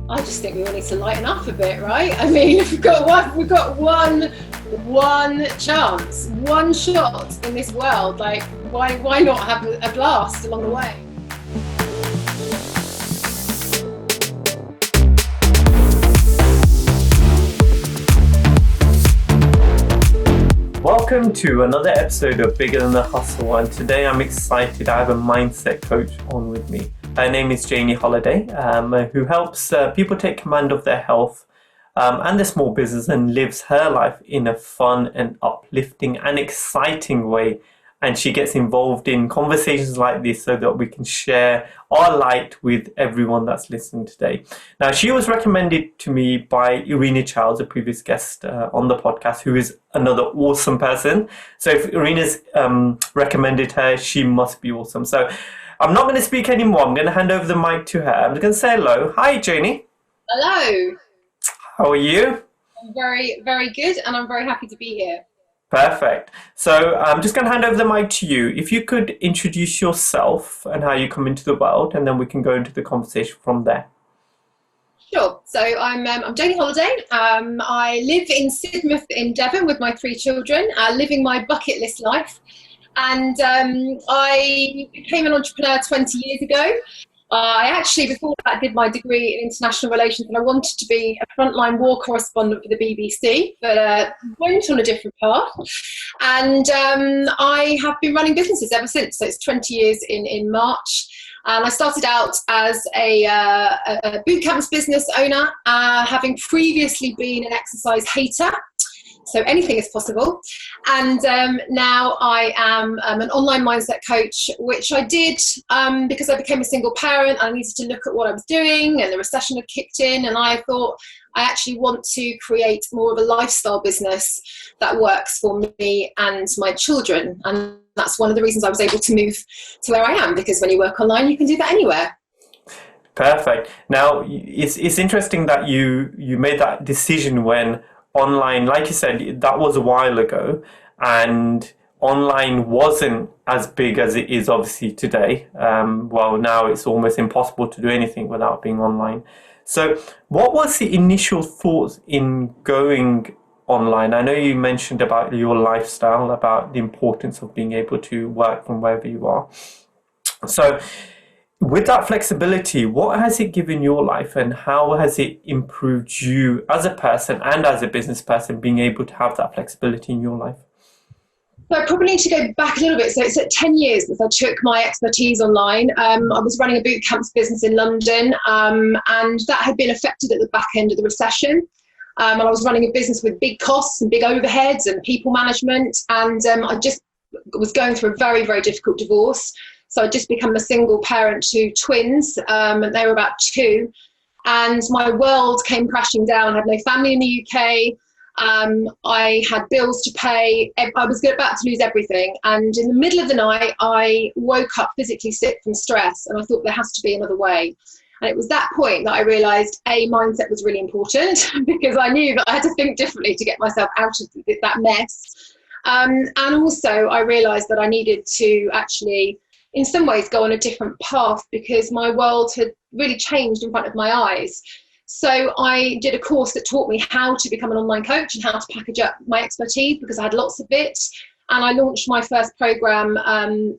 I just think we all need to lighten up a bit, right? I mean, we've got one chance, one shot in this world. Like, why not have a blast along the way? Welcome to another episode of Bigger Than the Hustle, and today I'm excited. I have a mindset coach on with me. Her name is Janey Holiday, who helps people take command of their health and their small business and lives her life in a fun and uplifting and exciting way. And she gets involved in conversations like this so that we can share our light with everyone that's listening today. Now, she was recommended to me by Irina Childs, a previous guest on the podcast, who is another awesome person. So if Irina's recommended her, she must be awesome. So I'm not going to speak anymore. I'm going to hand over the mic to her. I'm just going to say hello. Hi, Janey. Hello. How are you? I'm very, very good, and I'm very happy to be here. Perfect. So I'm just going to hand over the mic to you. If you could introduce yourself and how you come into the world, and then we can go into the conversation from there. Sure. So I'm Janey Holiday. I live in Sidmouth in Devon with my 3 children, living my bucket list life. And I became an entrepreneur 20 years ago. I actually, before that, did my degree in international relations, and I wanted to be a frontline war correspondent for the BBC, but went on a different path. And I have been running businesses ever since. So it's 20 years in March. And I started out as a Bootcamp business owner, having previously been an exercise hater. So anything is possible. And now I am an online mindset coach, which I did because I became a single parent. I needed to look at what I was doing, and the recession had kicked in, and I thought I actually want to create more of a lifestyle business that works for me and my children. And that's one of the reasons I was able to move to where I am, because when you work online, you can do that anywhere. Perfect. Now, it's interesting that you made that decision when online, like you said, that was a while ago, and online wasn't as big as it is obviously today. Well, now it's almost impossible to do anything without being online. So what was the initial thoughts in going online? I know you mentioned about your lifestyle, about the importance of being able to work from wherever you are. So with that flexibility, what has it given your life, and how has it improved you as a person and as a business person, being able to have that flexibility in your life? So I probably need to go back a little bit. So it's at 10 years since I took my expertise online. I was running a bootcamp business in London, and that had been affected at the back end of the recession. And I was running a business with big costs and big overheads and people management. And I just was going through a very, very difficult divorce. So I'd just become a single parent to twins, and they were about 2. And my world came crashing down. I had no family in the UK. I had bills to pay. I was about to lose everything. And in the middle of the night, I woke up physically sick from stress. And I thought there has to be another way. And it was that point that I realised, mindset was really important, because I knew that I had to think differently to get myself out of that mess. And also I realised that I needed to actually, in some ways, go on a different path, because my world had really changed in front of my eyes. So I did a course that taught me how to become an online coach and how to package up my expertise, because I had lots of it. And I launched my first program.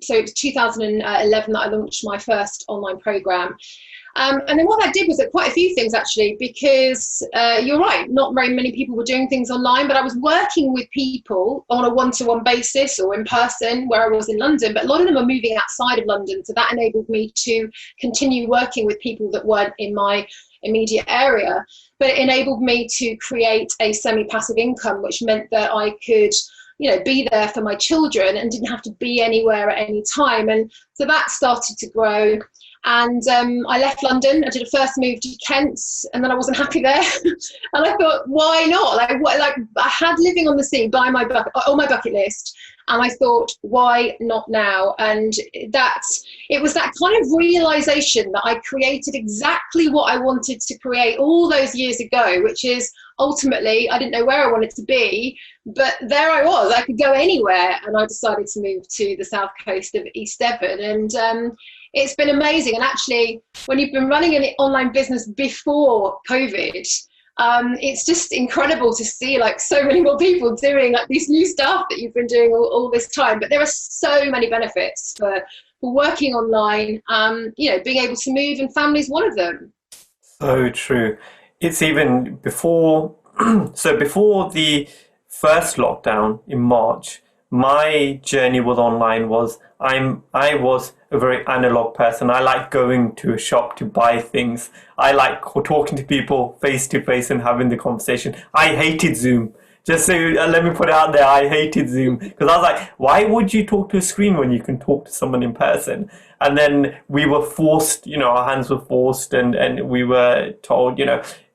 So it was 2011 that I launched my first online program. And then what I did was quite a few things, actually, because you're right, not very many people were doing things online, but I was working with people on a one-to-one basis or in person where I was in London, but a lot of them are moving outside of London. So that enabled me to continue working with people that weren't in my immediate area, but it enabled me to create a semi-passive income, which meant that I could, be there for my children and didn't have to be anywhere at any time. And so that started to grow. And I left London. I did a first move to Kent, and then I wasn't happy there. And I thought, why not? Like I had living on the sea on my bucket list, and I thought, why not now? And it was that kind of realization that I created exactly what I wanted to create all those years ago, which is ultimately, I didn't know where I wanted to be, but there I was. I could go anywhere, and I decided to move to the south coast of East Devon. And it's been amazing. And actually, when you've been running an online business before COVID, it's just incredible to see like so many more people doing like these new stuff that you've been doing all this time. But there are so many benefits for working online. Being able to move, and family is one of them. So true. It's even before, so before the first lockdown in March, my journey with online was I was a very analog person. I like going to a shop to buy things. I like talking to people face to face and having the conversation. I hated Zoom. Just so let me put it out there, I hated Zoom because I was like, why would you talk to a screen when you can talk to someone in person? And then we were forced, our hands were forced, and we were told,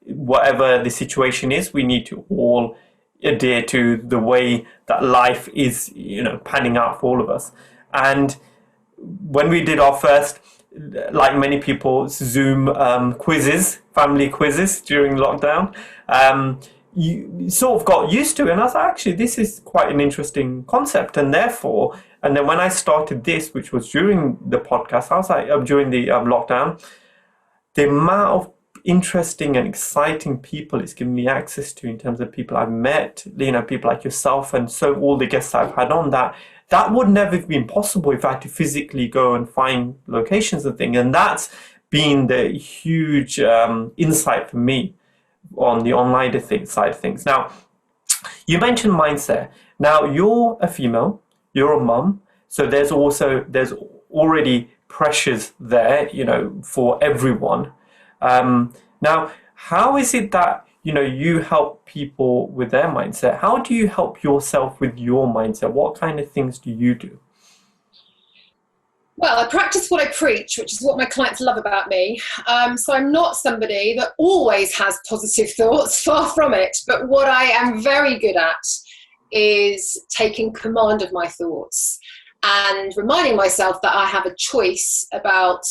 whatever the situation is, we need to all adhere to the way that life is, panning out for all of us. And when we did our first, like many people, Zoom quizzes, family quizzes during lockdown, you sort of got used to it. And I was like, actually, this is quite an interesting concept. And then when I started this, which was during the podcast, I was like, during the lockdown, the amount of interesting and exciting people it's given me access to in terms of people I've met, people like yourself, and so all the guests I've had on that would never have been possible if I had to physically go and find locations and things. And that's been the huge insight for me on the online side of things. Now, you mentioned mindset. Now, you're a female, you're a mum, so there's already pressures there, for everyone. Now, how is it that, you help people with their mindset? How do you help yourself with your mindset? What kind of things do you do? Well, I practice what I preach, which is what my clients love about me. So I'm not somebody that always has positive thoughts, far from it. But what I am very good at is taking command of my thoughts and reminding myself that I have a choice about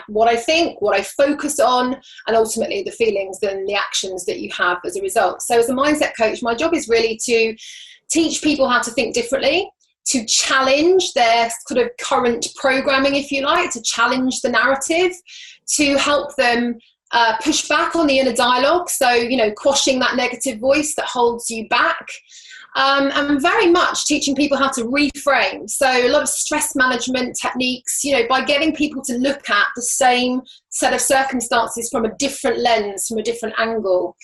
what I think, what I focus on, and ultimately the feelings and the actions that you have as a result. So as a mindset coach, my job is really to teach people how to think differently, to challenge their sort of current programming, if you like, to challenge the narrative, to help them push back on the inner dialogue. So, quashing that negative voice that holds you back. And very much teaching people how to reframe. So a lot of stress management techniques, by getting people to look at the same set of circumstances from a different lens, from a different angle.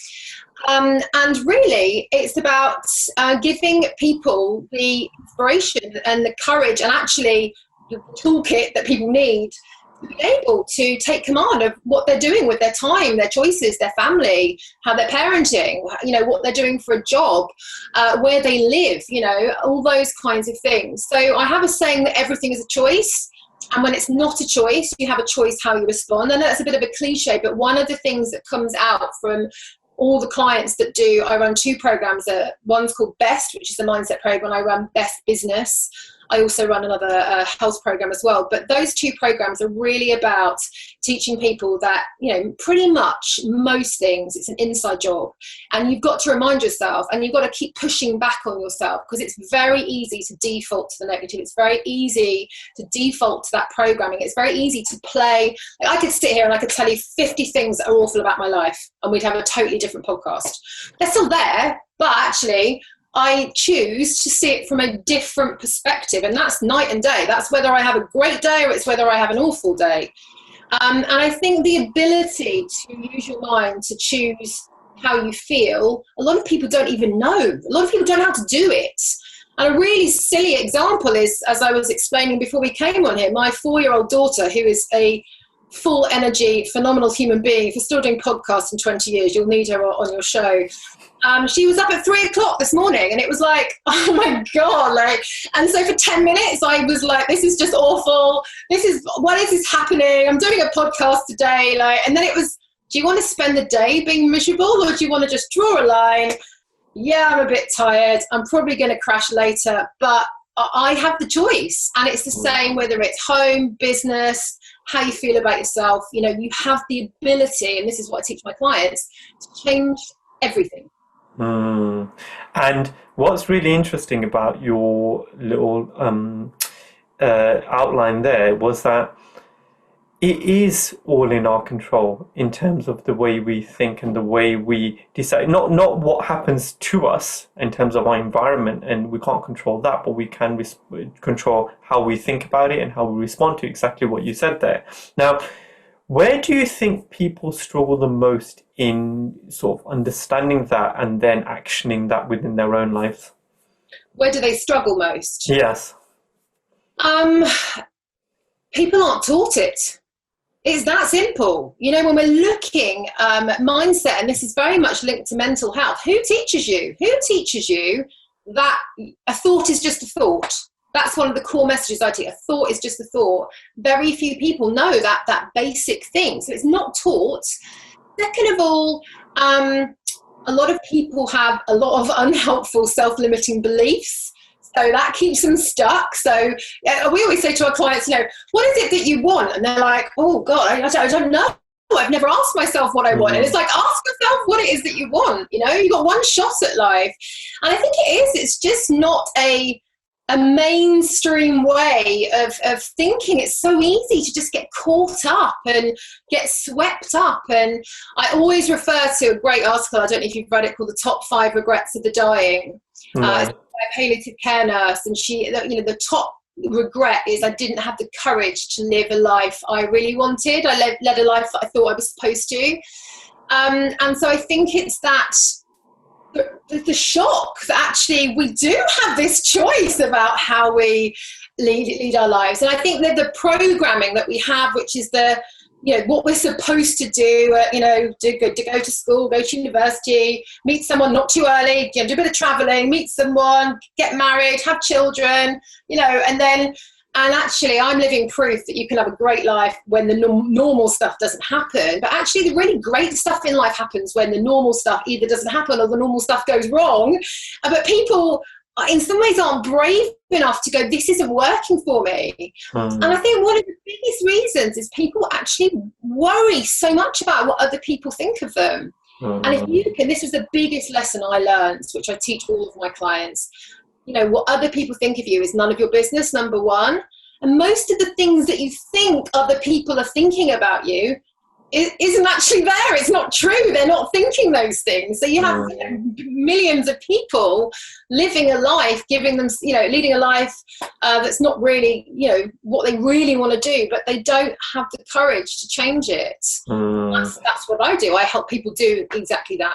And really, it's about giving people the inspiration and the courage and actually the toolkit that people need to be able to take command of what they're doing with their time, their choices, their family, how they're parenting, what they're doing for a job, where they live, all those kinds of things. So I have a saying that everything is a choice. And when it's not a choice, you have a choice how you respond. I know that's a bit of a cliche, but one of the things that comes out from all the clients that I run 2 programs. One's called BEST, which is the mindset program. I run BEST Business. I also run another health program as well. But those 2 programs are really about teaching people that, pretty much most things, it's an inside job. And you've got to remind yourself, and you've got to keep pushing back on yourself, because it's very easy to default to the negative. It's very easy to default to that programming. It's very easy to play. I could sit here and I could tell you 50 things that are awful about my life, and we'd have a totally different podcast. They're still there, but actually, I choose to see it from a different perspective, and that's night and day. That's whether I have a great day or it's whether I have an awful day. And I think the ability to use your mind to choose how you feel, a lot of people don't even know. A lot of people don't know how to do it. And a really silly example is, as I was explaining before we came on here, my 4-year-old daughter, who is a full energy, phenomenal human being. If you're still doing podcasts in 20 years, you'll need her on your show. She was up at 3:00 this morning, and it was like, oh my God, and so for 10 minutes, I was like, this is just awful. What is this happening? I'm doing a podcast today. And then it was, do you want to spend the day being miserable, or do you want to just draw a line? Yeah, I'm a bit tired. I'm probably going to crash later, but I have the choice. And it's the same whether it's home, business, how you feel about yourself. You have the ability, and this is what I teach my clients, to change everything. And what's really interesting about your little outline there was that it is all in our control in terms of the way we think and the way we decide. Not what happens to us in terms of our environment, and we can't control that, but we can control how we think about it and how we respond to exactly what you said there. Now, where do you think people struggle the most in sort of understanding that and then actioning that within their own lives? Where do they struggle most? Yes. People aren't taught it. It's that simple. You know, when we're looking at mindset, and this is very much linked to mental health, who teaches you? Who teaches you that a thought is just a thought? That's one of the core messages I teach. A thought is just a thought. Very few people know that basic thing. So it's not taught. Second of all, a lot of people have a lot of unhelpful self-limiting beliefs. So that keeps them stuck. So we always say to our clients, you know, what is it that you want? And they're like, oh God, I don't know. I've never asked myself what I want. And it's like, ask yourself what it is that you want. You know, you've got one shot at life. And I think it's just not a mainstream way of thinking. It's so easy to just get caught up and get swept up. And I always refer to a great article, I don't know if you've read it, called The Top 5 Regrets of the Dying. It's a palliative care nurse, and she, you know, the top regret is I didn't have the courage to live a life I really wanted. I led a life that I thought I was supposed to. And so I think it's that the shock that actually we do have this choice about how we lead our lives. And I think that the programming that we have, which is the, you know, what we're supposed to do, you know, to go to school, go to university, meet someone not too early, you know, do a bit of traveling, meet someone, get married, have children, you know, and actually I'm living proof that you can have a great life when the normal stuff doesn't happen. But actually the really great stuff in life happens when the normal stuff either doesn't happen or the normal stuff goes wrong. But people in some ways aren't brave enough to go, this isn't working for me. And I think one of the biggest reasons is people actually worry so much about what other people think of them. And if you can, this was the biggest lesson I learned, which I teach all of my clients. You know, what other people think of you is none of your business, number one. And most of the things that you think other people are thinking about you isn't actually there. It's not true. They're not thinking those things. So you have millions of people living a life, giving them, you know, leading a life that's not really, you know, what they really want to do, but they don't have the courage to change it. That's what I do. I help people do exactly that.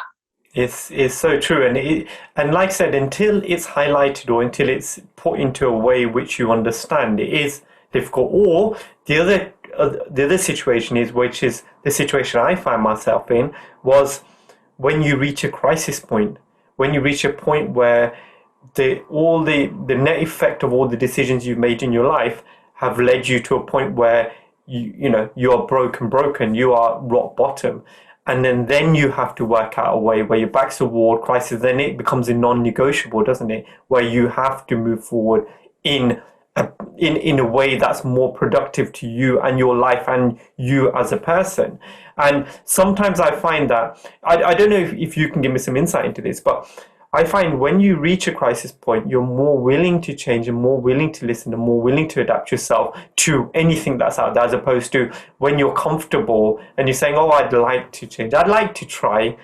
It's so true, and like I said, until it's highlighted or until it's put into a way which you understand, it is difficult. Or the other situation is, which is the situation I find myself in, was when you reach a crisis point, when you reach a point where all the net effect of all the decisions you've made in your life have led you to a point where you are broken, you are rock bottom. And then you have to work out a way where your back's to the wall, crisis, then it becomes a non-negotiable, doesn't it? Where you have to move forward in a way that's more productive to you and your life and you as a person. And sometimes I find that, I don't know if you can give me some insight into this, but I find when you reach a crisis point, you're more willing to change and more willing to listen and more willing to adapt yourself to anything that's out there, as opposed to when you're comfortable and you're saying, oh, I'd like to change, I'd like to try,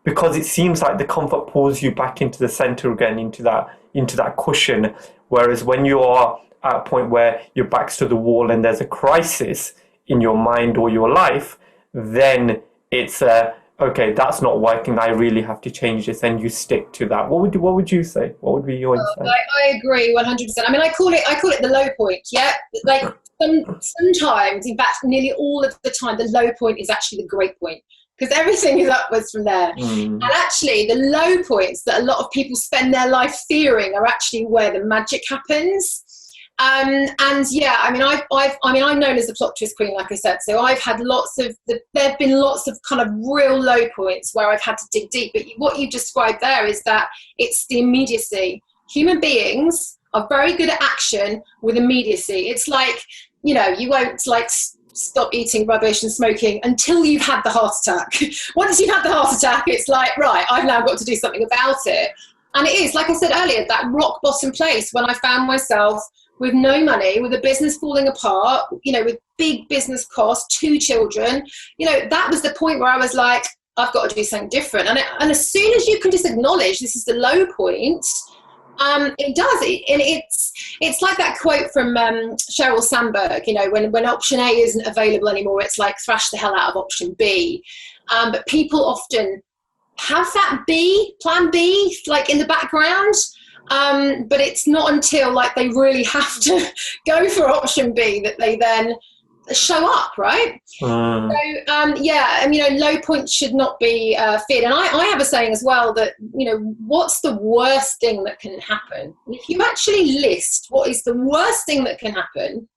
because it seems like the comfort pulls you back into the center again, into that cushion. Whereas when you are at a point where your back's to the wall and there's a crisis in your mind or your life, then it's okay, that's not working, I really have to change this, and you stick to that. What would you say? What would be your insight? I agree 100%. I mean, I call it the low point. Yeah, like sometimes, in fact, nearly all of the time, the low point is actually the great point, because everything is upwards from there. And actually, the low points that a lot of people spend their life fearing are actually where the magic happens. And yeah, I mean, I'm known as the plot twist queen, like I said. So I've had there've been lots of kind of real low points where I've had to dig deep. But what you described there is that it's the immediacy. Human beings are very good at action with immediacy. It's like, you know, you won't like stop eating rubbish and smoking until you've had the heart attack. Once you've had the heart attack, it's like, right, I've now got to do something about it. And it is, like I said earlier, that rock bottom place when I found myself with no money, with a business falling apart, with big business costs, 2 children, that was the point where I was like, I've got to do something different. And as soon as you can just acknowledge this is the low point, it does. It's like that quote from Sheryl Sandberg, when option A isn't available anymore, it's like thrash the hell out of option B. But people often have that plan B, like in the background. But it's not until like they really have to go for option B that they then show up, right? So low points should not be feared. And I have a saying as well that what's the worst thing that can happen? If you actually list what is the worst thing that can happen,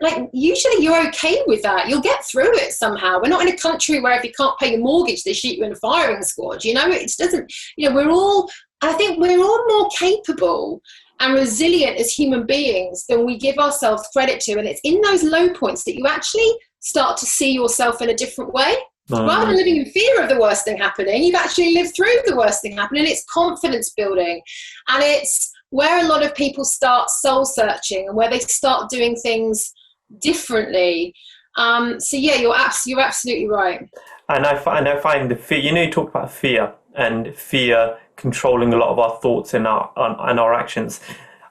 like usually you're okay with that. You'll get through it somehow. We're not in a country where if you can't pay your mortgage they shoot you in a firing squad. It doesn't. I think we're all more capable and resilient as human beings than we give ourselves credit to. And it's in those low points that you actually start to see yourself in a different way. Rather than living in fear of the worst thing happening, you've actually lived through the worst thing happening. It's confidence building. And it's where a lot of people start soul searching and where they start doing things differently. You're absolutely right. And I find the fear, you talk about fear and fear controlling a lot of our thoughts and our actions.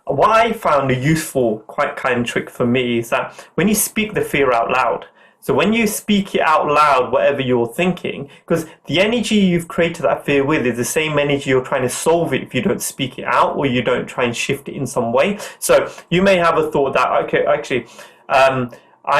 What I found a useful, quite kind trick for me is that when you speak the fear out loud, so when you speak it out loud, whatever you're thinking, because the energy you've created that fear with is the same energy you're trying to solve it if you don't speak it out or you don't try and shift it in some way. So you may have a thought that, okay, actually,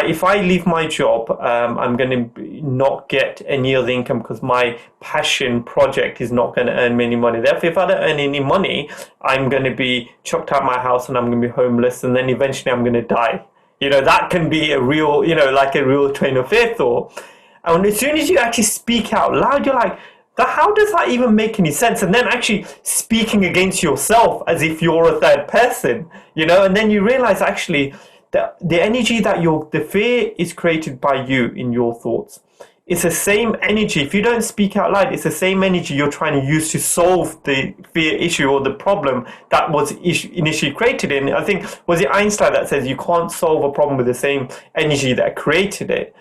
if I leave my job, I'm going to not get any other income because my passion project is not going to earn me any money. Therefore, if I don't earn any money, I'm going to be chucked out of my house and I'm going to be homeless, and then eventually I'm going to die. That can be a real, like a real train of fear thought. And as soon as you actually speak out loud, you're like, how does that even make any sense? And then actually speaking against yourself as if you're a third person, and then you realize actually the energy that the fear is created by you in your thoughts. It's the same energy. If you don't speak out loud, it's the same energy you're trying to use to solve the fear issue or the problem that was initially created. And I think, was it Einstein that says you can't solve a problem with the same energy that created it?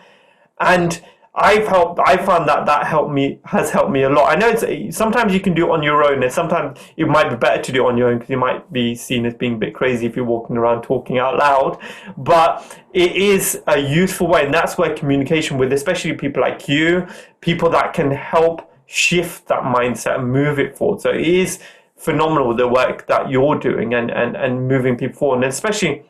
And I found that has helped me a lot. I know sometimes you can do it on your own, and sometimes it might be better to do it on your own because you might be seen as being a bit crazy if you're walking around talking out loud. But it is a useful way, and that's where communication with, especially people like you, people that can help shift that mindset and move it forward. So it is phenomenal the work that you're doing and moving people forward, and especially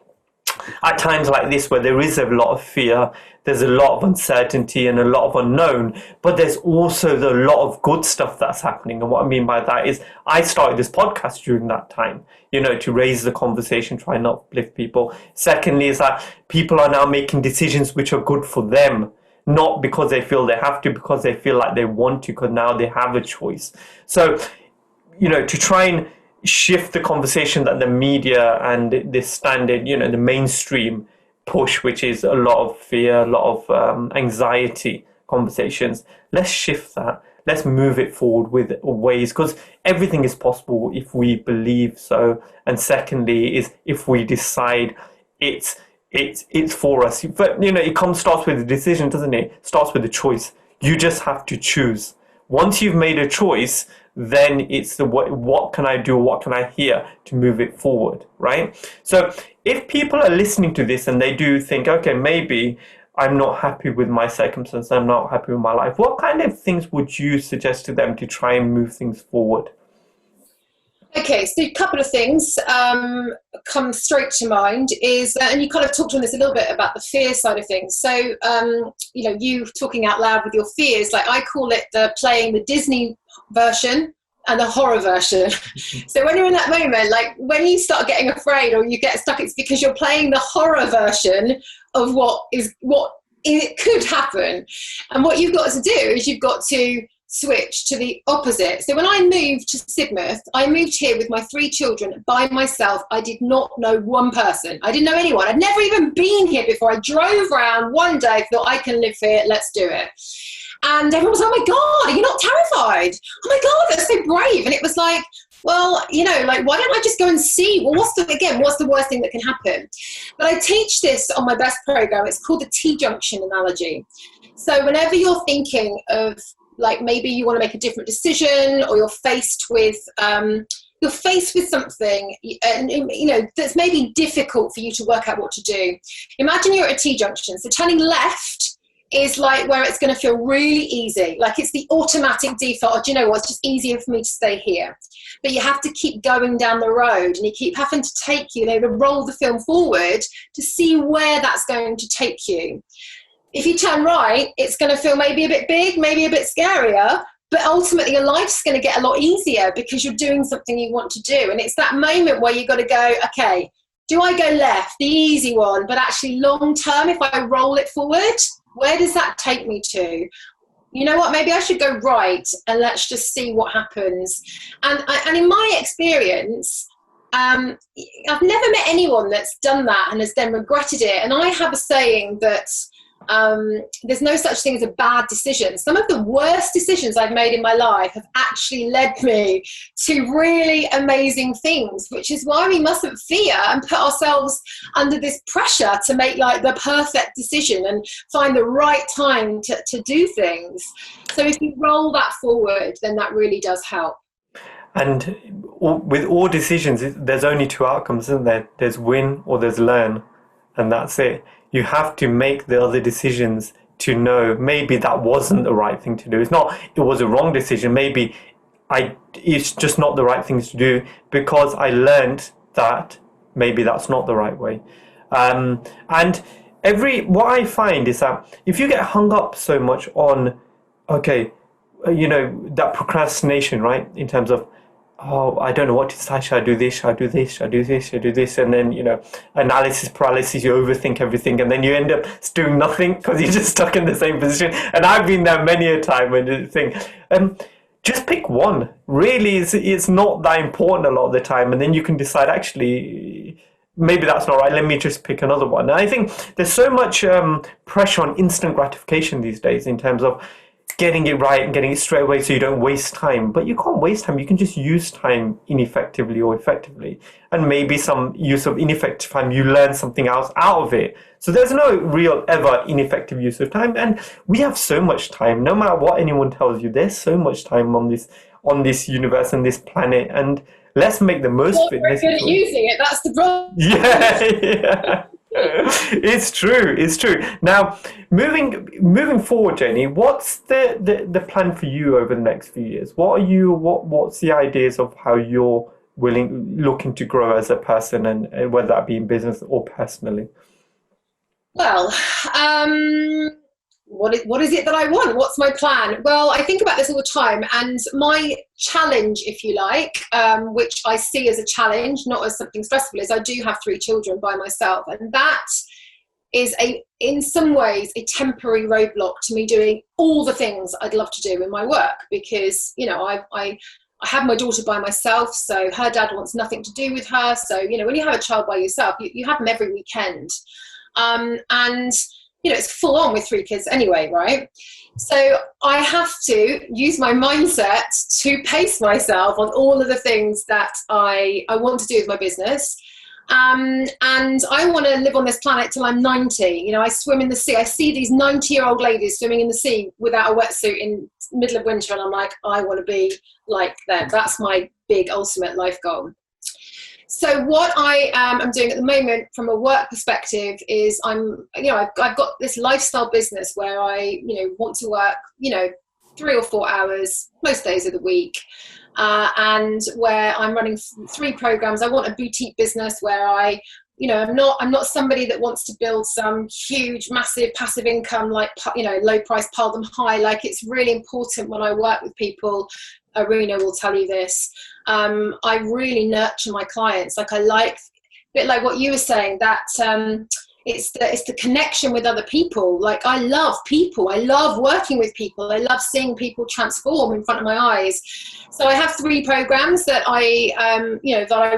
at times like this where there is a lot of fear, there's a lot of uncertainty and a lot of unknown, but there's also a lot of good stuff that's happening. And what I mean by that is I started this podcast during that time, to raise the conversation, try not to uplift people. Secondly is that people are now making decisions which are good for them, not because they feel they have to, because they feel like they want to, because now they have a choice. So, to try and shift the conversation that the media and the standard, the mainstream push, which is a lot of fear, a lot of anxiety conversations. Let's shift that. Let's move it forward with ways, because everything is possible if we believe so. And secondly is if we decide it's for us. But it starts with a decision, doesn't it? It starts with a choice. You just have to choose. Once you've made a choice, then it's what can I do, what can I hear to move it forward, right? So if people are listening to this and they do think, okay, maybe I'm not happy with my circumstances, I'm not happy with my life, what kind of things would you suggest to them to try and move things forward? Okay, so a couple of things come straight to mind is, and you kind of talked on this a little bit about the fear side of things. So, you talking out loud with your fears, like I call it playing the Disney version and the horror version. So when you're in that moment, like when you start getting afraid or you get stuck, it's because you're playing the horror version of what it could happen. And what you've got to do is you've got to switch to the opposite. So when I moved to Sidmouth, I moved here with my 3 children by myself. I did not know one person. I didn't know anyone. I'd never even been here before. I drove around one day, thought I can live here, let's do it. And everyone was like, oh my God, are you not terrified? Oh my God, that's so brave. And it was like, well, like, why don't I just go and see, well, what's the worst thing that can happen? But I teach this on my best program. It's called the T-junction analogy. So whenever you're thinking of, like, maybe you want to make a different decision, or you're faced with something, and that's maybe difficult for you to work out what to do. Imagine you're at a T-junction. So turning left is like where it's going to feel really easy. Like, it's the automatic default. Oh, do you know what? It's just easier for me to stay here. But you have to keep going down the road, and you keep having to take, to roll the film forward to see where that's going to take you. If you turn right, it's going to feel maybe a bit big, maybe a bit scarier, but ultimately your life's going to get a lot easier because you're doing something you want to do. And it's that moment where you've got to go, okay, do I go left, the easy one, but actually long term, if I roll it forward, where does that take me to? You know what, maybe I should go right, and let's just see what happens. And in my experience, I've never met anyone that's done that and has then regretted it. And I have a saying that there's no such thing as a bad decision. Some of the worst decisions I've made in my life have actually led me to really amazing things, which is why we mustn't fear and put ourselves under this pressure to make, like, the perfect decision and find the right time to do things. So if you roll that forward, then that really does help. And with all decisions, there's only two outcomes, isn't there? There's win or there's learn, and that's it. You have to make the other decisions to know maybe that wasn't the right thing to do. It's not, it was a wrong decision. Maybe it's just not the right thing to do because I learned that maybe that's not the right way. And what I find is that if you get hung up so much on, that procrastination, right? In terms of, oh, I don't know what to decide. Should I do this? Should I do this? Should I do this? Should I do this? And then, analysis paralysis, you overthink everything. And then you end up doing nothing because you're just stuck in the same position. And I've been there many a time when you think, just pick one. Really, it's not that important a lot of the time. And then you can decide, actually, maybe that's not right. Let me just pick another one. And I think there's so much pressure on instant gratification these days in terms of getting it right and getting it straight away so you don't waste time. But you can't waste time. You can just use time ineffectively or effectively. And maybe some use of ineffective time, you learn something else out of it. So there's no real ever ineffective use of time. And we have so much time. No matter what anyone tells you, there's so much time on this universe and this planet. And let's make the most of it. We're good at using it. That's the problem. Yeah. It's true. Now, moving forward, Janey, what's the plan for you over the next few years? What's the ideas of how you're looking to grow as a person, and whether that be in business or personally? Well, what is it that I want? What's my plan? Well, I think about this all the time, and my challenge, if you like, which I see as a challenge, not as something stressful, is I do have 3 children by myself, and that is in some ways a temporary roadblock to me doing all the things I'd love to do in my work, because I have my daughter by myself, so her dad wants nothing to do with her. So when you have a child by yourself, you have them every weekend, and it's full on with 3 kids anyway, right? So I have to use my mindset to pace myself on all of the things that I want to do with my business. And I want to live on this planet till I'm 90. I swim in the sea. I see these 90-year-old ladies swimming in the sea without a wetsuit in the middle of winter, and I'm like, I want to be like them. That's my big ultimate life goal. So what I am doing at the moment from a work perspective is I've got this lifestyle business where I, want to work, 3 or 4 hours most days of the week. And where I'm running 3 programs. I want a boutique business where I'm not somebody that wants to build some huge, massive passive income, like, low price, pile them high. Like, it's really important when I work with people. Arena will tell you this. I really nurture my clients. Like, I like, a bit like what you were saying, that it's the connection with other people. Like, I love people. I love working with people. I love seeing people transform in front of my eyes. So I have 3 programs that I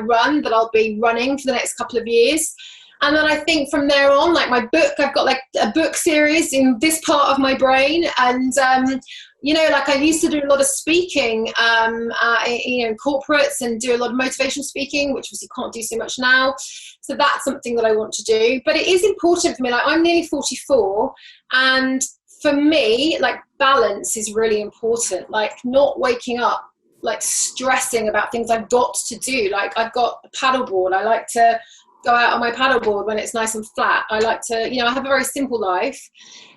run, that I'll be running for the next couple of years. And then I think from there on, like my book, I've got like a book series in this part of my brain. And, like I used to do a lot of speaking, in corporates, and do a lot of motivational speaking, which obviously can't do so much now. So that's something that I want to do. But it is important for me. Like, I'm nearly 44, and for me, like, balance is really important. Like, not waking up like stressing about things I've got to do. Like, I've got a paddleboard. I like to go out on my paddleboard when it's nice and flat. I like to, I have a very simple life.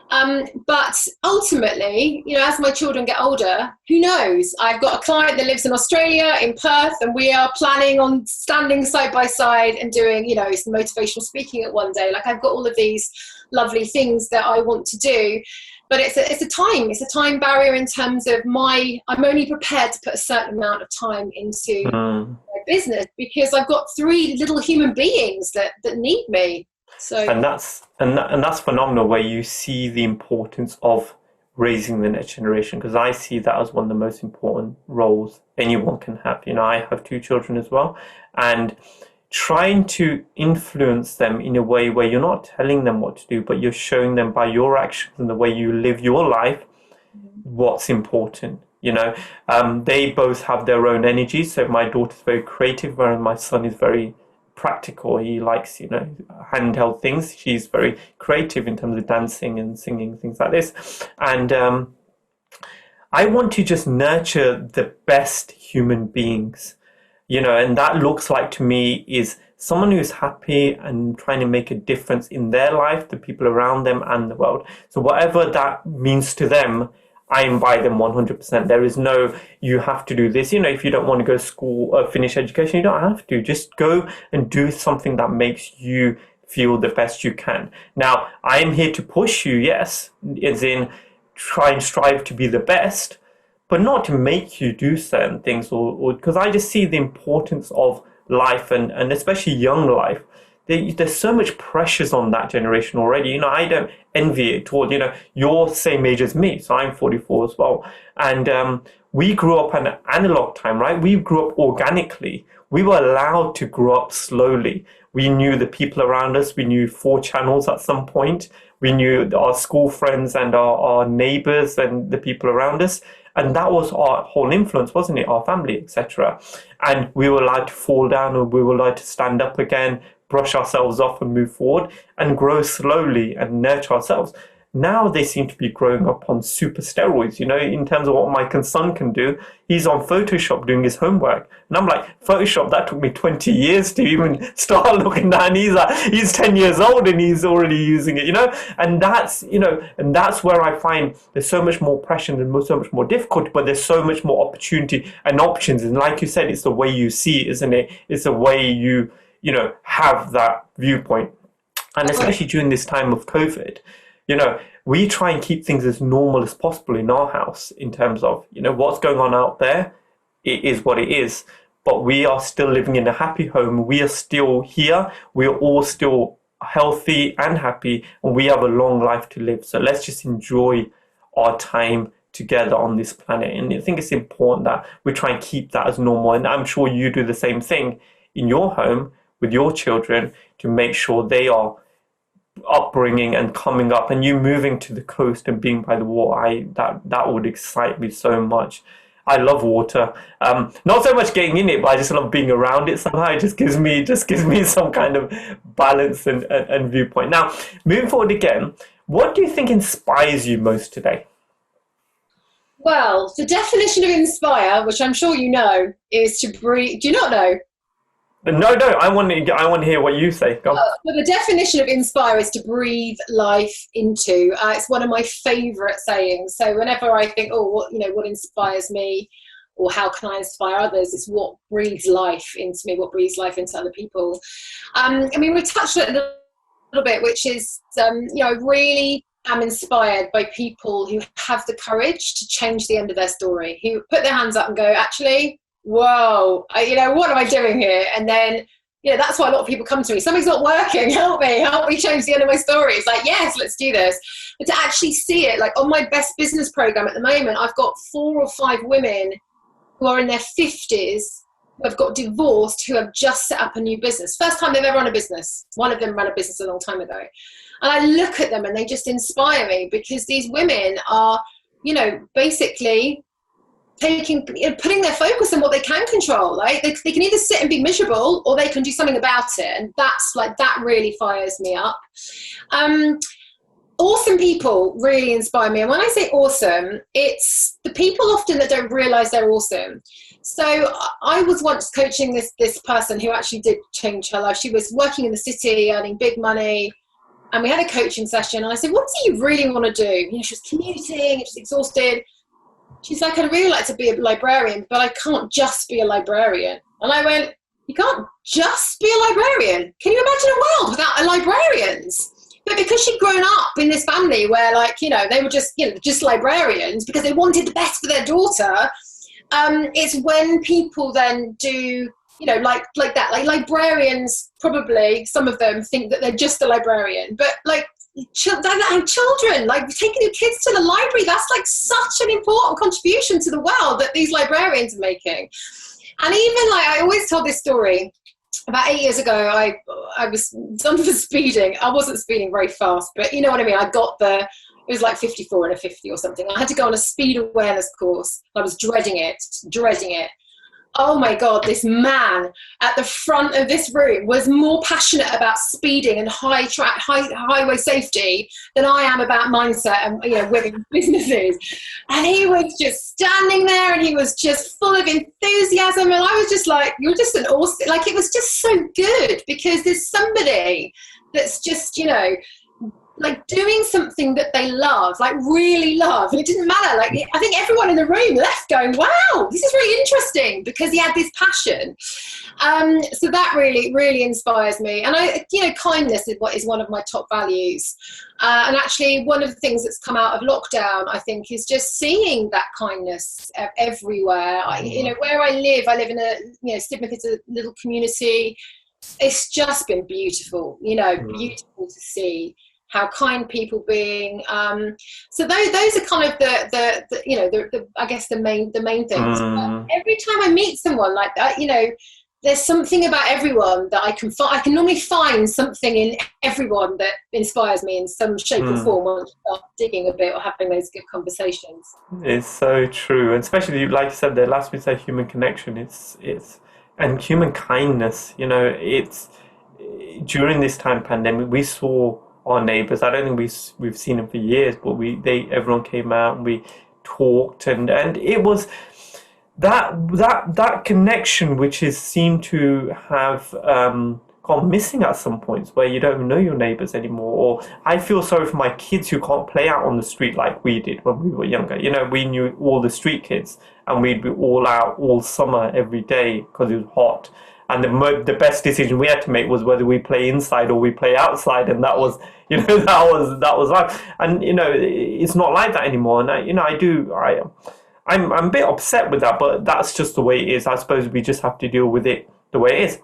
But ultimately, as my children get older, who knows? I've got a client that lives in Australia, in Perth, and we are planning on standing side by side and doing, some motivational speaking at one day. Like, I've got all of these lovely things that I want to do. But it's a time barrier in terms of I'm only prepared to put a certain amount of time into my business, because I've got 3 little human beings that need me. So and that's phenomenal, where you see the importance of raising the next generation, because I see that as one of the most important roles anyone can have. I have 2 children as well, and trying to influence them in a way where you're not telling them what to do, but you're showing them by your actions and the way you live your life what's important. They both have their own energy. So my daughter's very creative, whereas my son is very practical. He likes, handheld things. She's very creative in terms of dancing and singing, things like this. And I want to just nurture the best human beings. And that looks like, to me, is someone who's happy and trying to make a difference in their life, the people around them, and the world. So whatever that means to them, I am by them 100%. There is no, you have to do this. If you don't want to go to school or finish education, you don't have to. Just go and do something that makes you feel the best you can. Now, I am here to push you, yes, as in try and strive to be the best, but not to make you do certain things, or because I just see the importance of life, and especially young life. There's so much pressures on that generation already. I don't envy it at all. You're same age as me, so I'm 44 as well. And we grew up in an analog time, right? We grew up organically. We were allowed to grow up slowly. We knew the people around us. We knew 4 channels at some point. We knew our school friends and our neighbors and the people around us. And that was our whole influence, wasn't it? Our family, etc. And we were allowed to fall down, or we were allowed to stand up again, brush ourselves off and move forward and grow slowly and nurture ourselves. Now they seem to be growing up on super steroids, in terms of what my son can do. He's on Photoshop doing his homework. And I'm like, Photoshop, that took me 20 years to even start looking at. And he's 10 years old and he's already using it, And that's, and that's where I find there's so much more pressure and so much more difficulty, but there's so much more opportunity and options. And like you said, it's the way you see it, isn't it? It's the way you have that viewpoint. And especially during this time of COVID, we try and keep things as normal as possible in our house, in terms of, what's going on out there. It is what it is, but we are still living in a happy home. We are still here. We are all still healthy and happy, and we have a long life to live. So let's just enjoy our time together on this planet. And I think it's important that we try and keep that as normal. And I'm sure you do the same thing in your home with your children, to make sure they are upbringing and coming up, and you moving to the coast and being by the water. That would excite me so much. I love water. Not so much getting in it, but I just love being around it somehow. It just gives me some kind of balance and viewpoint. Now, moving forward again, what do you think inspires you most today? Well, the definition of inspire, which I'm sure you know, is to breathe. Do you not know? No, I want to hear what you say. Go on. Well, the definition of inspire is to breathe life into. It's one of my favourite sayings. So whenever I think, what inspires me, or how can I inspire others, it's what breathes life into me, what breathes life into other people. We touched on it a little bit, which is, I really am inspired by people who have the courage to change the end of their story, who put their hands up and go, actually, whoa, what am I doing here? And then, that's why a lot of people come to me. Something's not working. Help me change the end of my story. It's like, yes, let's do this. But to actually see it, like on my best business program at the moment, I've got 4 or 5 women who are in their 50s, who have got divorced, who have just set up a new business. First time they've ever run a business. One of them ran a business a long time ago. And I look at them and they just inspire me, because these women are basically putting their focus on what they can control. Like they can either sit and be miserable, or they can do something about it. And that really fires me up. Awesome people really inspire me. And when I say awesome, it's the people often that don't realize they're awesome. So I was once coaching this person who actually did change her life. She was working in the city, earning big money. And we had a coaching session. And I said, what do you really want to do? She was commuting, just exhausted. She's like, I'd really like to be a librarian, but I can't just be a librarian. And I went, you can't just be a librarian? Can you imagine a world without librarians? But because she'd grown up in this family where, they were just librarians because they wanted the best for their daughter, it's when people then do, like that. Like librarians, probably some of them think that they're just a librarian, but children, like taking your kids to the library, that's like such an important contribution to the world that these librarians are making. And even I always tell this story. About 8 years ago, I was speeding. I wasn't speeding very fast, but you know what I mean. It was like 54 and a 50 or something. I had to go on a speed awareness course. I was dreading it. Oh my God, this man at the front of this room was more passionate about speeding and highway safety than I am about mindset and women's businesses. And he was just standing there and he was just full of enthusiasm. And I was just like, you're just an awesome, it was just so good because there's somebody that's just, doing something that they love, really love. And it didn't matter. I think everyone in the room left going, wow, this is really interesting because he had this passion. So that really, really inspires me. And kindness is one of my top values. And actually one of the things that's come out of lockdown, I think, is just seeing that kindness everywhere. Where I live in a stigmatized little community. It's just been beautiful, beautiful to see how kind people being. So those are kind of the I guess the main things. But every time I meet someone like that, there's something about everyone that I can normally find something in everyone that inspires me in some shape or form once I start digging a bit or having those good conversations. It's so true, and especially like you said, the last bit said human connection. It's and human kindness. It's during this time pandemic we saw our neighbours. I don't think we've seen them for years, but everyone came out and we talked, and it was that connection which is seemed to have gone missing at some points, where you don't even know your neighbours anymore. Or I feel sorry for my kids who can't play out on the street like we did when we were younger. We knew all the street kids, and we'd be all out all summer every day because it was hot. And the best decision we had to make was whether we play inside or we play outside, and that was, that was life. And it's not like that anymore. And I'm a bit upset with that, but that's just the way it is. I suppose we just have to deal with it the way it is.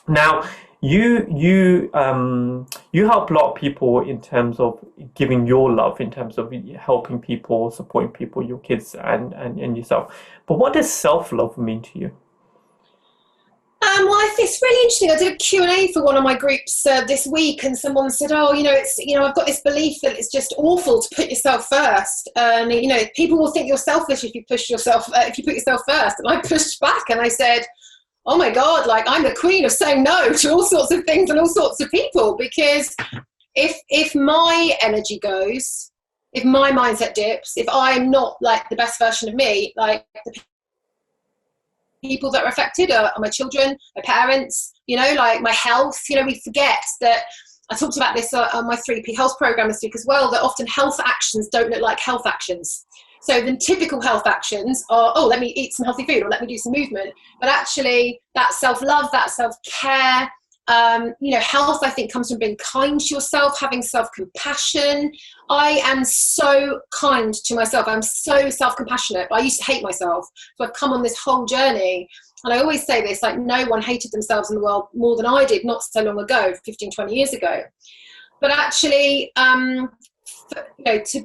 Now, you help a lot of people in terms of giving your love, in terms of helping people, supporting people, your kids and yourself. But what does self-love mean to you? Well, it's really interesting. I did a Q&A for one of my groups this week, and someone said, I've got this belief that it's just awful to put yourself first. And, people will think you're selfish if you put yourself first. And I pushed back and I said, oh my God, I'm the queen of saying no to all sorts of things and all sorts of people, because if my energy goes, if my mindset dips, if I'm not the best version of me, the people that are affected are my children, my parents, my health. We forget that. I talked about this on my 3P health program this week as well, that often health actions don't look like health actions. So the typical health actions are, let me eat some healthy food or let me do some movement. But actually that self-love, that self-care, health, I think, comes from being kind to yourself, having self-compassion. I am so kind to myself. I'm so self-compassionate. I used to hate myself. So I've come on this whole journey. And I always say this, no one hated themselves in the world more than I did not so long ago, 15, 20 years ago. But actually, to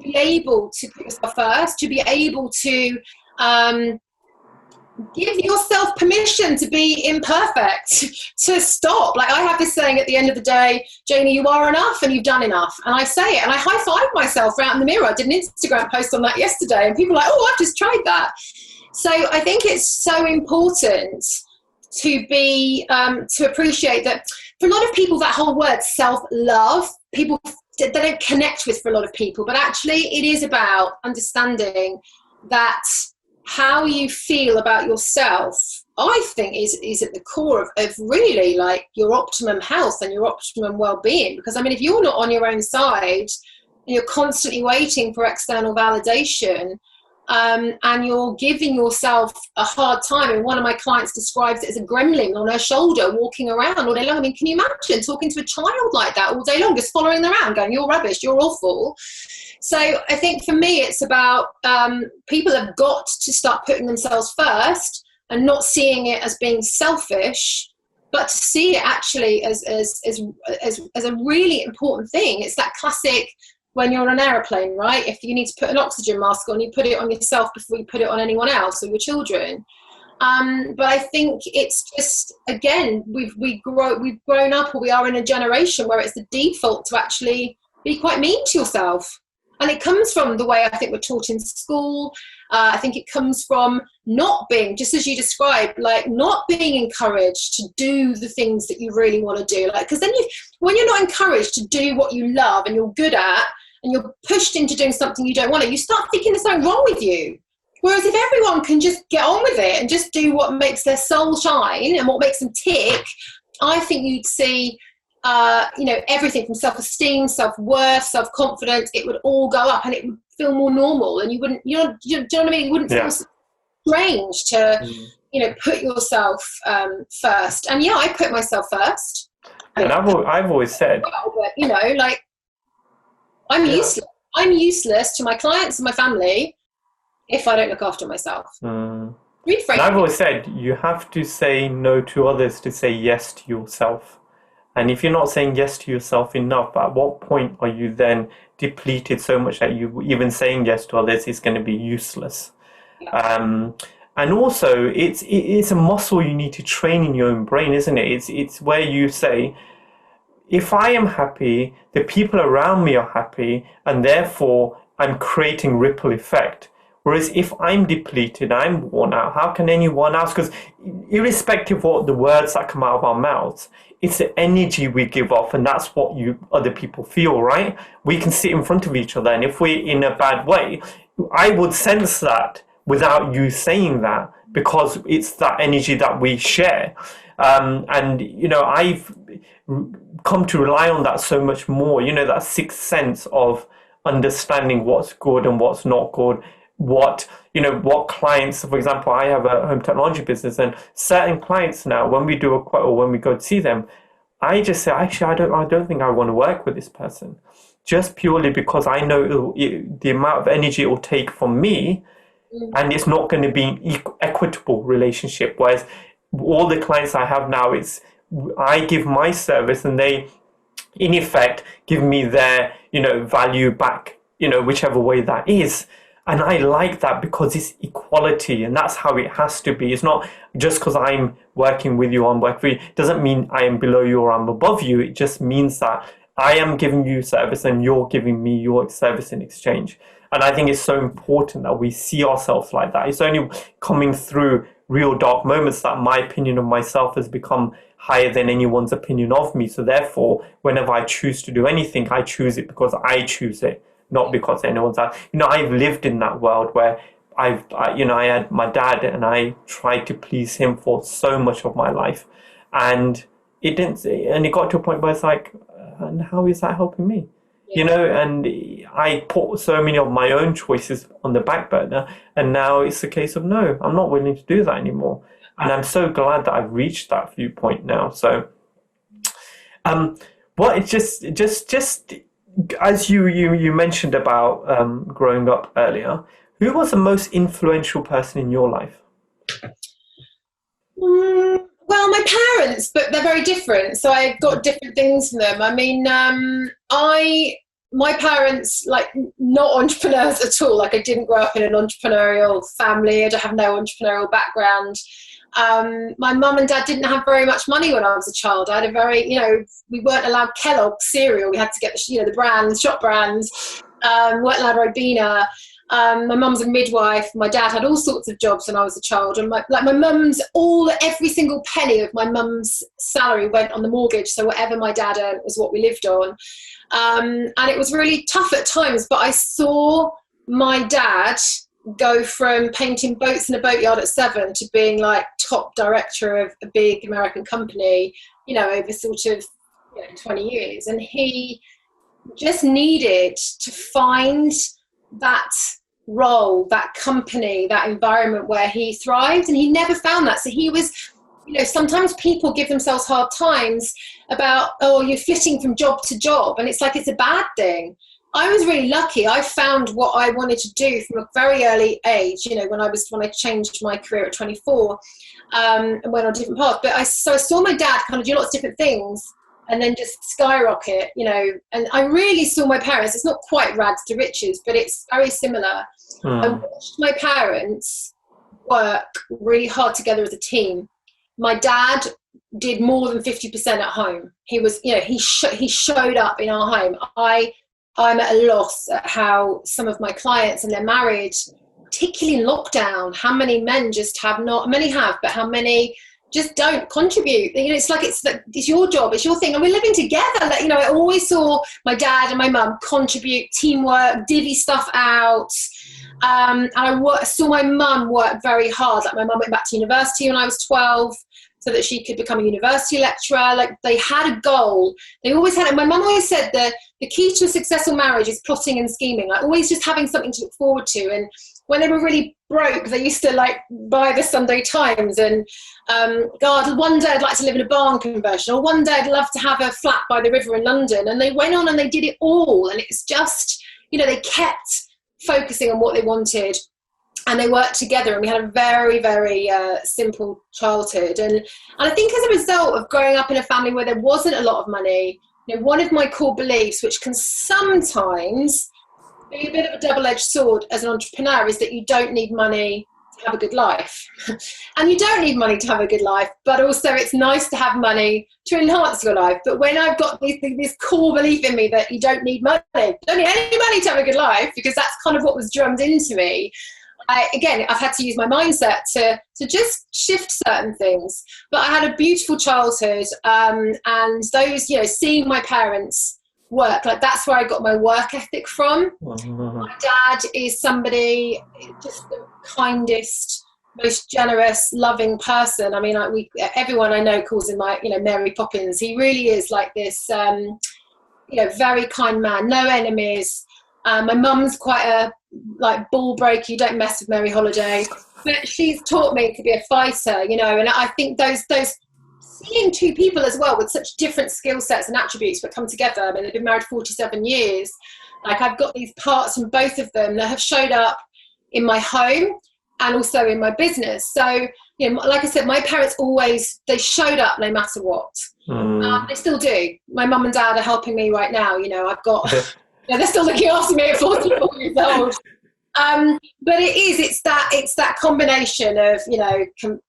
be able to put yourself first, to be able to give yourself permission to be imperfect, to stop. Like I have this saying at the end of the day, Janey, you are enough and you've done enough. And I say it and I high five myself out in the mirror. I did an Instagram post on that yesterday and people are like, oh, I've just tried that. So I think it's so important to be, to appreciate that for a lot of people, that whole word self-love, people, they don't connect with for a lot of people, but actually it is about understanding that how you feel about yourself, I think is at the core of really like your optimum health and your optimum well-being. Because I mean, if you're not on your own side, you're constantly waiting for external validation, and you're giving yourself a hard time. And one of my clients describes it as a gremlin on her shoulder walking around all day long. I mean, can you imagine talking to a child like that all day long, just following them around going, you're rubbish, you're awful. So I think for me, it's about people have got to start putting themselves first and not seeing it as being selfish, but to see it actually as a really important thing. It's that classic when you're on an aeroplane, right? If you need to put an oxygen mask on, you put it on yourself before you put it on anyone else or your children. But I think it's just, again, we've grown up, or we are in a generation where it's the default to actually be quite mean to yourself. And it comes from the way I think we're taught in school. I think it comes from not being, just as you described, like not being encouraged to do the things that you really want to do. Like, because then when you're not encouraged to do what you love and you're good at, and you're pushed into doing something you don't want to, you start thinking there's something wrong with you. Whereas if everyone can just get on with it and just do what makes their soul shine and what makes them tick, I think you'd see everything from self-esteem, self-worth, self-confidence, it would all go up and it would feel more normal, and you wouldn't, do you know what I mean? It wouldn't feel strange to, put yourself first. And yeah, I put myself first. And I've always said, but, I'm useless. I'm useless to my clients and my family if I don't look after myself. And I've always said you have to say no to others to say yes to yourself. And if you're not saying yes to yourself enough, at what point are you then depleted so much that you even saying yes to others is going to be useless? Yeah. And also, it's a muscle you need to train in your own brain, isn't it? It's where you say, if I am happy, the people around me are happy, and therefore I'm creating ripple effect. Whereas if I'm depleted, I'm worn out, how can anyone else? Because irrespective of what the words that come out of our mouths, it's the energy we give off, and that's what other people feel, right? We can sit in front of each other, and if we're in a bad way, I would sense that without you saying that, because it's that energy that we share. I've come to rely on that so much more, that sixth sense of understanding what's good and what's not good, what clients, for example, I have a home technology business, and certain clients now, when we do a quote or when we go to see them, I just say, actually, I don't think I want to work with this person, just purely because I know the amount of energy it will take from me, and it's not going to be an equitable relationship. Whereas all the clients I have now, I give my service and they, in effect, give me their, value back, whichever way that is. And I like that because it's equality, and that's how it has to be. It's not just because I'm working with you, I'm working for you. It doesn't mean I am below you or I'm above you. It just means that I am giving you service and you're giving me your service in exchange. And I think it's so important that we see ourselves like that. It's only coming through real dark moments that my opinion of myself has become higher than anyone's opinion of me. So therefore, whenever I choose to do anything, I choose it because I choose it, not because anyone's out. I've lived in that world where I had my dad and I tried to please him for so much of my life, and it didn't. And it got to a point where it's like, and how is that helping me? And I put so many of my own choices on the back burner, and now it's a case of no, I'm not willing to do that anymore. And I'm so glad that I've reached that viewpoint now. So, it's just as you mentioned about growing up earlier, who was the most influential person in your life? Well, my parents, but they're very different. So I've got different things from them. I mean, my parents, like, not entrepreneurs at all. Like, I didn't grow up in an entrepreneurial family. I don't have no entrepreneurial background. My mum and dad didn't have very much money when I was a child. I had a very, we weren't allowed Kellogg's cereal. We had to get the brands, shop brands. Weren't allowed Ribena. My mum's a midwife. My dad had all sorts of jobs when I was a child, and my mum's every single penny of my mum's salary went on the mortgage. So whatever my dad earned was what we lived on, and it was really tough at times. But I saw my dad go from painting boats in a boatyard at 7 to being like top director of a big American company, over sort of 20 years, and he just needed to find that role, that company, that environment where he thrived, and he never found that. So he was, sometimes people give themselves hard times about, oh, you're flitting from job to job, and it's like it's a bad thing. I was really lucky. I found what I wanted to do from a very early age, when I changed my career at 24, and went on a different path. But I saw my dad kind of do lots of different things and then just skyrocket, and I really saw my parents. It's not quite rags to riches, but it's very similar. I watched my parents work really hard together as a team. My dad did more than 50% at home. He was, he showed up in our home. I'm at a loss at how some of my clients, and they're married, particularly in lockdown, how many men just have not, many have, but how many just don't contribute. It's like it's your job, it's your thing, and we're living together. I always saw my dad and my mum contribute, teamwork, divvy stuff out, and I saw my mum work very hard. Like, my mum went back to university when I was 12 so that she could become a university lecturer. Like, they had a goal. They always had it. My mum always said the key to a successful marriage is plotting and scheming, like always just having something to look forward to. And when they were really broke, they used to buy the Sunday Times and God, one day I'd like to live in a barn conversion, or one day I'd love to have a flat by the river in London. And they went on and they did it all. And it's just, they kept focusing on what they wanted, and they worked together, and we had a very, very simple childhood. And I think as a result of growing up in a family where there wasn't a lot of money, one of my core beliefs, which can sometimes be a bit of a double-edged sword as an entrepreneur, is that you don't need money to have a good life. And you don't need money to have a good life, but also it's nice to have money to enhance your life. But when I've got this core belief in me that you don't need money, don't need any money to have a good life, because that's kind of what was drummed into me, I've had to use my mindset to just shift certain things. But I had a beautiful childhood, and those, seeing my parents work, that's where I got my work ethic from. My dad is somebody, just the kindest, most generous, loving person. I mean, everyone I know calls him Mary Poppins. He really is like this, very kind man, no enemies. My mum's quite a ball breaker. You don't mess with Mary Holiday, but she's taught me to be a fighter, and I think those seeing two people as well with such different skill sets and attributes but come together. I mean, they've been married 47 years. I've got these parts from both of them that have showed up in my home and also in my business. So, like I said, my parents they showed up no matter what. They still do. My mum and dad are helping me right now. I've got they're still looking after me at 44 years old. But it's that combination of,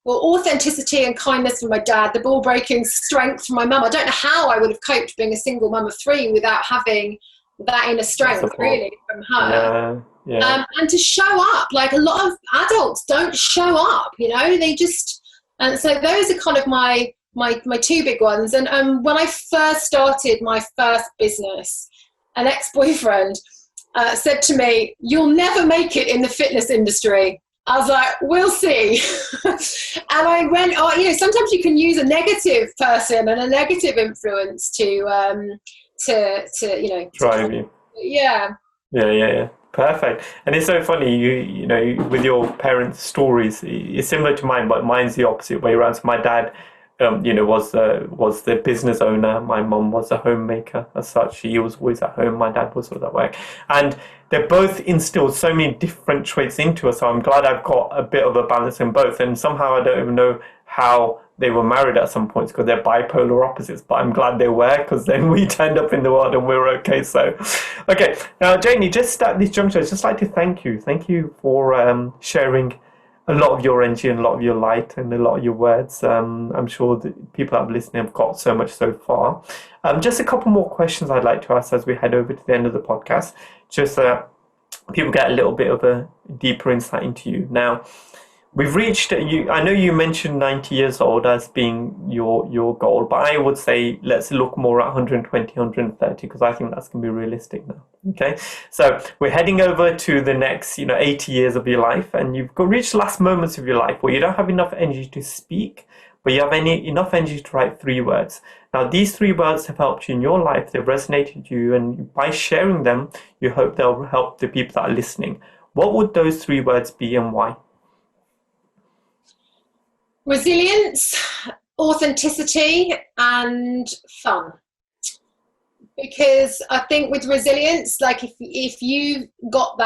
authenticity and kindness from my dad, the ball breaking strength from my mum. I don't know how I would have coped being a single mum of 3 without having that inner strength, really, from her. Yeah. And to show up, a lot of adults don't show up, they just, and so those are kind of my 2 big ones. And when I first started my first business, an ex-boyfriend said to me, "You'll never make it in the fitness industry." I was like, "We'll see." And I went, sometimes you can use a negative person and a negative influence to drive you. Yeah. Perfect. And it's so funny, you with your parents' stories, it's similar to mine, but mine's the opposite way around. So my dad was the business owner. My mum was a homemaker as such. She was always at home. My dad was sort of that way. And they both instilled so many different traits into us. So I'm glad I've got a bit of a balance in both. And somehow I don't even know how they were married at some points because they're bipolar opposites, but I'm glad they were, because then we turned up in the world and we're okay. So, okay. Now, Janey, just at this juncture, I'd just like to thank you. Thank you for sharing a lot of your energy and a lot of your light and a lot of your words. I'm sure that people that have listened have got so much so far. Just a couple more questions I'd like to ask as we head over to the end of the podcast, just so that people get a little bit of a deeper insight into you. Now, we've reached, I know you mentioned 90 years old as being your goal, but I would say let's look more at 120, 130, because I think that's going to be realistic now. Okay, so we're heading over to the next 80 years of your life, and you've reached the last moments of your life where you don't have enough energy to speak, but you have enough energy to write 3 words. Now, these 3 words have helped you in your life, they've resonated with you, and by sharing them, you hope they'll help the people that are listening. What would those 3 words be and why? Resilience, authenticity, and fun. Because I think with resilience, like if you've got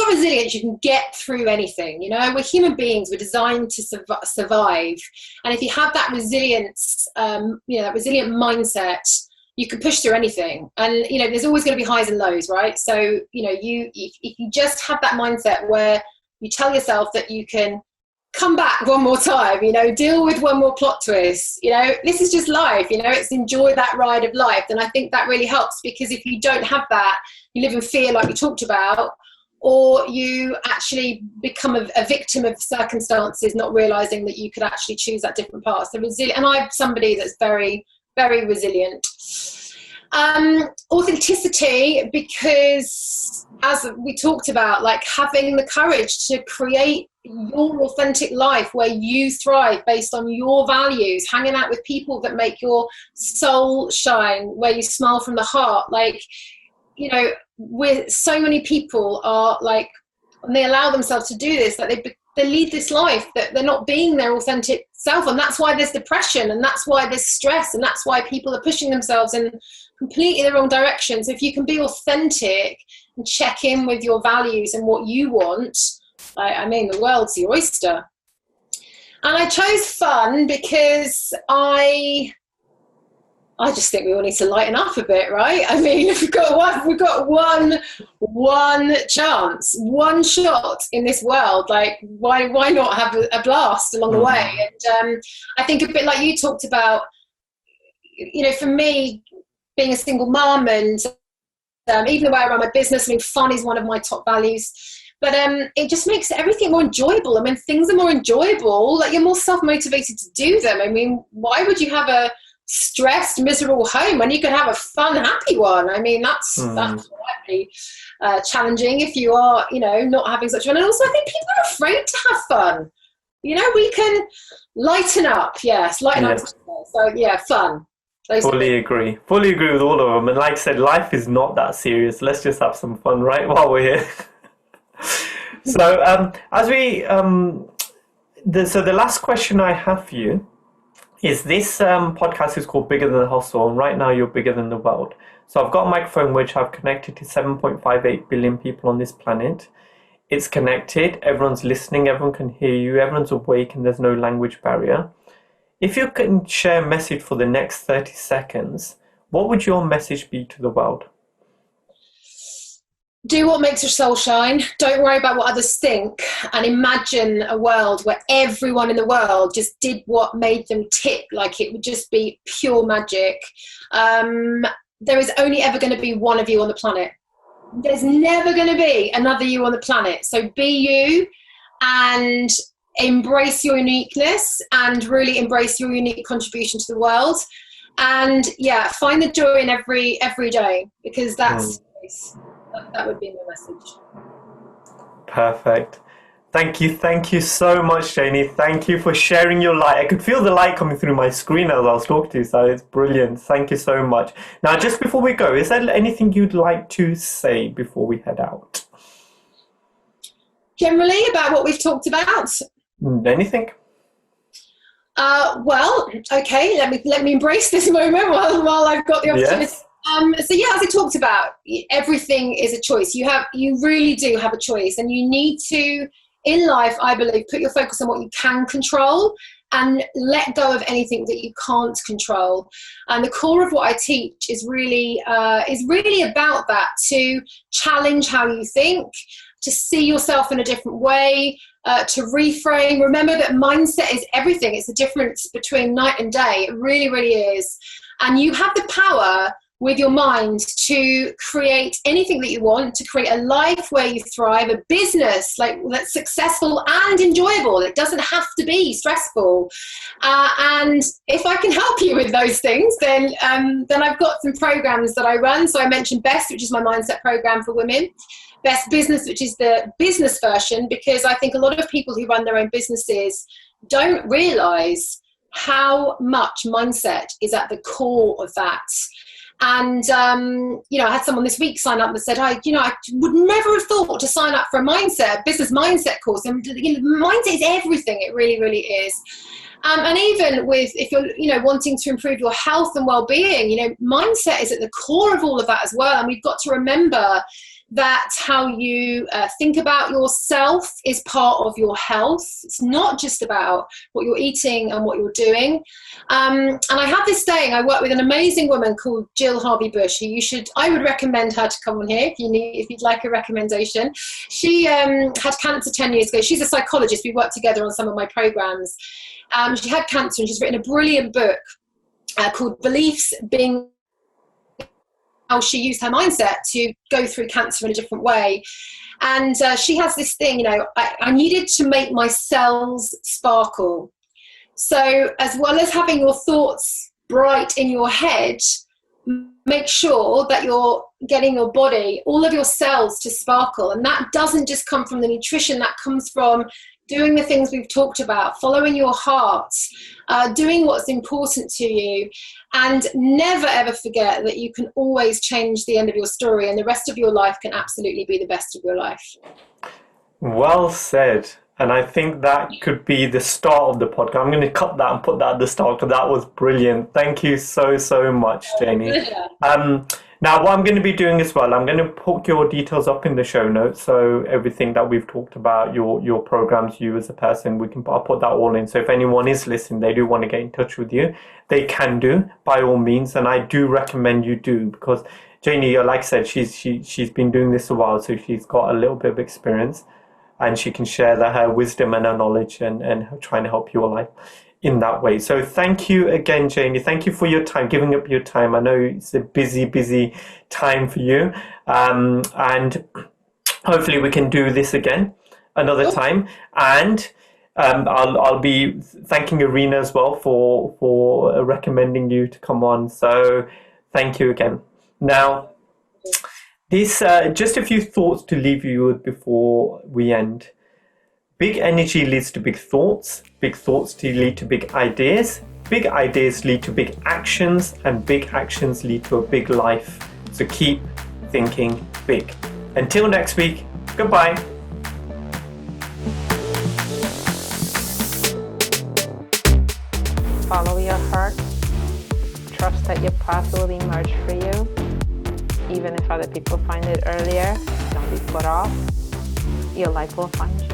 resilience, you can get through anything. We're human beings, we're designed to survive. And if you have that resilience, that resilient mindset, you can push through anything. And, there's always going to be highs and lows, right? So, if you just have that mindset where you tell yourself that you can come back one more time, deal with one more plot twist, this is just life, it's enjoy that ride of life. And I think that really helps, because if you don't have that, you live in fear like we talked about, or you actually become a victim of circumstances, not realizing that you could actually choose that different path. So resilient, and I'm somebody that's very, very resilient. Authenticity, because as we talked about, like having the courage to create your authentic life where you thrive based on your values, hanging out with people that make your soul shine, where you smile from the heart. Like, with so many people are like, and they allow themselves to do this, that they lead this life that they're not being their authentic self, and that's why there's depression, and that's why there's stress, and that's why people are pushing themselves in completely the wrong direction. So if you can be authentic and check in with your values and what you want, the world's your oyster. And I chose fun because I just think we all need to lighten up a bit, right? We've got one chance, one shot in this world. Like, why not have a blast along the way? And I think a bit like you talked about, for me, being a single mum, and even the way I run my business, fun is one of my top values. But it just makes everything more enjoyable. Things are more enjoyable. Like, you're more self-motivated to do them. Why would you have a stressed, miserable home when you could have a fun, happy one? That's slightly challenging if you are, not having such fun. And also, I think people are afraid to have fun. We can lighten up. Yes, lighten up. So, yeah, fun. Fully agree with all of them. And like I said, life is not that serious. Let's just have some fun, right, while we're here. So as we the last question I have for you is, this podcast is called Bigger Than the Hustle, and right now you're bigger than the world. So I've got a microphone which I've connected to 7.58 billion people on this planet. It's connected, everyone's listening, everyone can hear you, everyone's awake, and there's no language barrier. If you can share a message for the next 30 seconds, what would your message be to the world? Do what makes your soul shine. Don't worry about what others think, and imagine a world where everyone in the world just did what made them tick. Like, it would just be pure magic. There is only ever going to be one of you on the planet. There's never going to be another you on the planet. So be you, and embrace your uniqueness, and really embrace your unique contribution to the world. And find the joy in every day, because that would be my message. Perfect. Thank you so much, Janey. Thank you for sharing your light. I could feel the light coming through my screen as I was talking to you, so it's brilliant. Thank you so much. Now, just before we go, is there anything you'd like to say before we head out? Generally, about what we've talked about? Anything? Well, okay, let me embrace this moment while I've got the opportunity. Yes. So as I talked about, everything is a choice. You really do have a choice, and you need to, in life, I believe, put your focus on what you can control, and let go of anything that you can't control. And the core of what I teach is really about that, to challenge how you think, to see yourself in a different way, to reframe. Remember that mindset is everything. It's the difference between night and day. It really, really is. And you have the power with your mind to create anything that you want, to create a life where you thrive, a business that's successful and enjoyable. It doesn't have to be stressful. And if I can help you with those things, then I've got some programs that I run. So I mentioned BEST, which is my mindset program for women. Best Business, which is the business version, because I think a lot of people who run their own businesses don't realize how much mindset is at the core of that. And, I had someone this week sign up that said, I would never have thought to sign up for a business mindset course. And mindset is everything. It really, really is. And even if you're, wanting to improve your health and well-being, mindset is at the core of all of that as well. And we've got to remember that how you think about yourself is part of your health. It's not just about what you're eating and what you're doing. And I have this saying, I work with an amazing woman called Jill Harvey-Bush, who I would recommend her to come on here if you'd like a recommendation. She had cancer 10 years ago. She's a psychologist. We worked together on some of my programs. She had cancer, and she's written a brilliant book called Beliefs Being, how she used her mindset to go through cancer in a different way. And she has this thing, I needed to make my cells sparkle. So as well as having your thoughts bright in your head, make sure that you're getting your body, all of your cells to sparkle. And that doesn't just come from the nutrition, that comes from doing the things we've talked about, following your heart, doing what's important to you, and never ever forget that you can always change the end of your story, and the rest of your life can absolutely be the best of your life. Well said. And I think that could be the start of the podcast. I'm going to cut that and put that at the start, because that was brilliant. Thank you so, so much, Janey. Now, what I'm going to be doing as well, I'm going to put your details up in the show notes. So everything that we've talked about, your programs, you as a person, I'll put that all in. So if anyone is listening, they do want to get in touch with you, they can do, by all means. And I do recommend you do, because Janey, like I said, she's been doing this a while, so she's got a little bit of experience, and she can share her wisdom and her knowledge and trying to help your life in that way. So thank you again, Janey. Thank you for your time, giving up your time. I know it's a busy time for you. And hopefully we can do this again another time. And I'll be thanking Irina as well for recommending you to come on. So thank you again. Now, this just a few thoughts to leave you with before we end. Big energy leads to big thoughts lead to big ideas lead to big actions, and big actions lead to a big life. So keep thinking big. Until next week, goodbye. Follow your heart. Trust that your path will emerge for you. Even if other people find it earlier, don't be put off. Your life will find you.